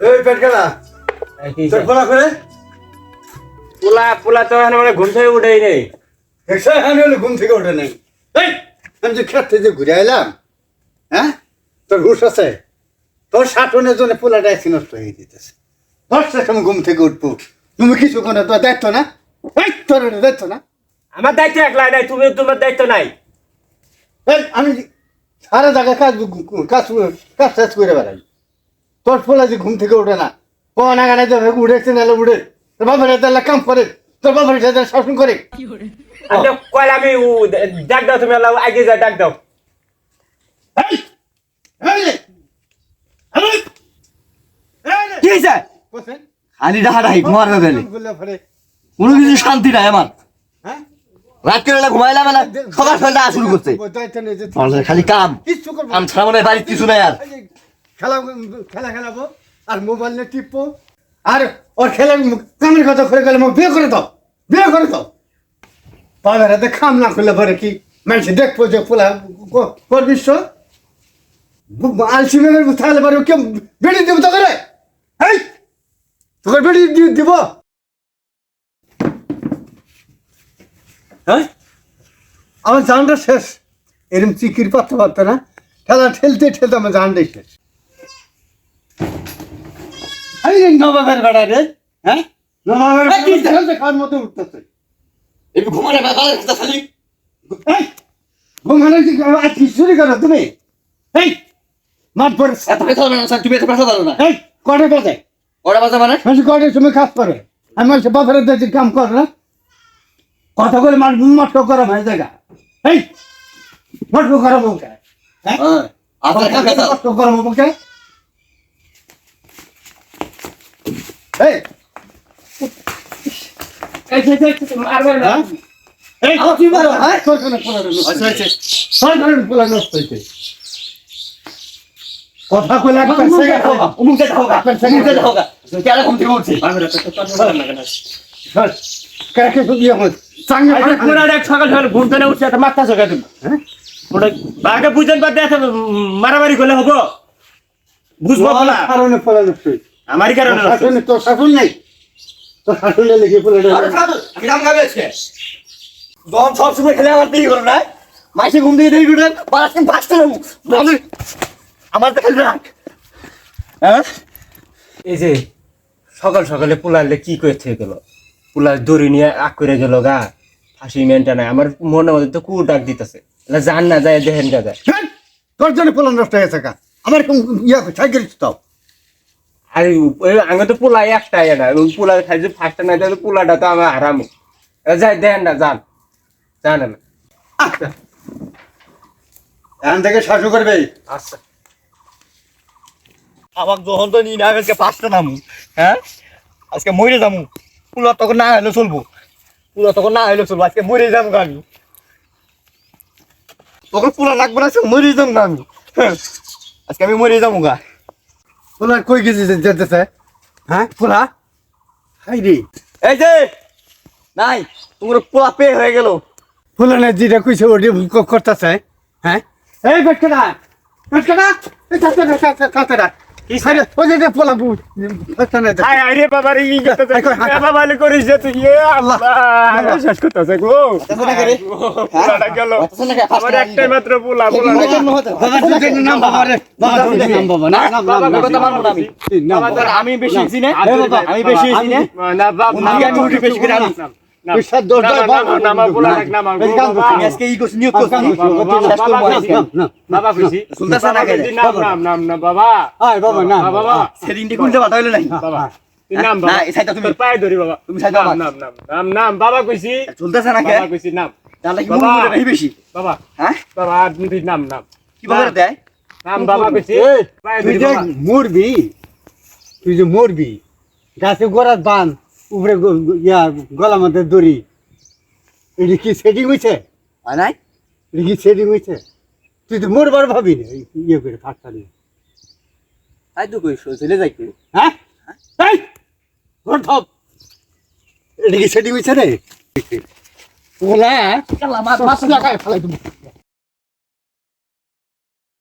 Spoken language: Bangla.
এই পেটকালা তোর পোলা করে পোলা তো এখন মানে ঘুম থেকে উঠেই নেই। দেখছো আমি হলে ঘুম থেকে ওঠে নাই। এই আমি যে খেতে যে ঘুরে এলাম, হ্যাঁ তোর হুশ আছে? তোর সাটনের জন্য পোলাটা এসে নষ্ট হয়ে দিতেছে। দশটার সময় ঘুম থেকে উঠবো, তুমি কিছু কোনো তোর দায়িত্ব না? এই তোর দায়িত্ব না? আমার দায়িত্ব একলা নাই, তুমি তোমার দায়িত্ব নাই। এই আমি সারা জায়গায় কাজ কাজ করে বেড়াই, তোর পোলা যে ঘুম থেকে ওঠে না, কোন আগানে যাবে উঠেছে নাহলে উঠে, তোর বাবার তাহলে কাম করে, তোর বাবার সাথে শাসন করে। আচ্ছা কল আমি ডাক দাও, তুমি আগে যা ডাক দাও। এই এই এই কি হয়েছে? কোথায় খালি ডাহাডাহি ঘুমার গেলে বললে পরে কোনো কিছু শান্তি নাই আমার। হ্যাঁ রাত করে ঘুমাইলাম না, সকাল সকালটা শুরু করছে। দায়িত্ব নেই যে খালি কাম কিচ্ছু করবো কাম ছাড়া মনে হয় বাড়ির কিছু নাই আর। এই যে খেলা খেলাবো আর মোবাইল নিয়ে টিপবো, আর ওর খেলার কামের কথা করে গেলে বিয়ে করে দাও, বিয়ে করে দাও। বাবার হাতে খাম না করলে পরে কি মানুষ দেখবো যে পোলা কোন বিশ্ব আলসি মেঘের তাহলে পরে কেউ বেড়ি দিব তো করে? এই তোকে বেড়ি দিব? হ্যাঁ আমার জানটা শেষ, এরম চিকির পারতে পারতো না, খেলা ঠেলতে ঠেলতে আমার জানটাই শেষ। এই নবাবের বেড়া রে, হ্যাঁ নবাবের ঠেলতে খাওয়ার মতো উঠতেছে। এই ঘুমারে বাগালে খালি এই ঘুমানো কি আজকে চুরি করো তুমি? এই মাঠ পরে এত কথা বলে না স্যার, তুমি এত কথা বলো না। এই কটে বাজে? ওরা বাজে মানে মানুষ কটের সময় কাজ করে, আমি সে বাপের দেশে কাম কর না, কথা বলে মানুষ মটক করা ভাই জায়গা। এই মটক করা বউকে, হ্যাঁ আচ্ছা কথা মটক করা বউকে। এই মারবে না। এই কি মারো? হ্যাঁ তোর কোন পোলা আচ্ছা আচ্ছা সব ধরনের পোলা নষ্ট হইছে। কথা কইলে একবার সেগে খাওয়া মুখে ঢোকা মুখে ঢোকা কেন ঘুম থেকে উঠছে? কাকে তো দিয়ে হল চাঙ্গে আরে পুরা দেখ সকাল সকাল ঘুম থেকে উঠছে একটা মাথা চোখে তুমি। হ্যাঁ ওটা বাঘে বুঝেন বাদ দিয়ে মারামারি করলে হবো? বুঝবো না কারণে পোলা নষ্ট হইছে। আমারই কারণে নষ্ট হয়েছে। শাসনে তোর শাসন নাই, তোর শাসনে লিখে পোলাটা আমি নাম গাবে আজকে দম সব সময় খেলে আমার দেরি করো না, মাসে ঘুম দিয়ে দেরি করে বাসকে বাঁচতে যাবো আমার তো খেলবে রাখ। হ্যাঁ এই যে সকাল সকালে পোলালে কি করছে গেল, পোলার দড়ি নিয়ে আগ করে গেল গা, ফাঁসি মেনটা নাই। আমার মনে মধ্যে তো কুকুর ডাক দিতেছে, জান না যায় দেখেন যা যায়। তোর জন্য পোলা নষ্ট হয়ে গেছে। আমার ইয়া সাইকেল দাও। আর আমি তো পোলা একটাই না, ওই পোলা খাই যে ফার্স্টটা নাই তাহলে পোলাটা তো আমার হারামো। যাই দেখেন না, যান জানে না। এখান থেকে শাসন করবে। আচ্ছা আমার যখন তো নিয়ে আজকে পাঁচটা নামু, হ্যাঁ আজকে মরে যাবো, পুলা তখন না হলে চলবো, পুলা তখন না হলে চলবো, আজকে মরে যাবো আমি, তখন পুলা লাগবে না, আজকে মরে যাবো আমি, হ্যাঁ আজকে আমি মরে যাবো গা। পোলা কই গেছে যেতেছে? হ্যাঁ পোলা হাই রে, এই যে নাই তোমার পোলা পে হয়ে গেল। পোলা না যেটা কইছে ওটি করতেছে। হ্যাঁ এই বেটকাটা বেটকাটা এই তাতে ওই যে পোলা বুঝ আয় আরে বাবা রে ই করতে বাবা লে করিস যে তুই এ আল্লাহ শেষ করতেছে গো। পোলাটা গেল আমার একটাই মাত্র পোলা, পোলা নাম বাবা রে, বাবা নাম বাবা না নাম নাম আমি বেশি হইছি না, আমি বেশি হইছি না, না বাবা আমি উঠে বেশি করে আনি পয়সা দশ নামা পোলা ডাক নামা আমি আজকে ই করছি, নিয়োগ করছি, শেষ করবো আজকে। বাবা খুশি শুনতেছ না কেন? নাম নাম নাম না বাবা আয় বাবা না বাবা সেদিনটি কোনটা বাধা হইলো নাই বাবা তুই নাম বাবা, না, এই সাইডটা তুমি। তোর পায়ে ধরি বাবা, তুমি সাইডটা নাম বাবা। নাম নাম নাম নাম বাবা কইছি, চলতেছে না কে? বাবা কইছি নাম তাহলে কি বাবা। মুখ বেশি বেশি, বাবা হ্যাঁ বাবা তুই নাম নাম কি বলে দেয়? নাম বাবা কইছি পায়ে তুই ধরি যে বাবা। মরবি, তুই যে মরবি গাছে গোড়ার বান উপরে ইয়া গলা মধ্যে দড়ি, এটা কি সেটিং হয়েছে? হয় নাই? এটা কি সেটিং হয়েছে? তুই তো মরবার ভাবি না ইয়ে করে ফাঁকটা নিয়ে। তাই তো কইস চলে যাইতে। হ্যাঁ এই ঘর থপ, এটা কি সেটিং হয়েছে রে? ওলা কালা মাছ লাগায় ফেলাই দেবো।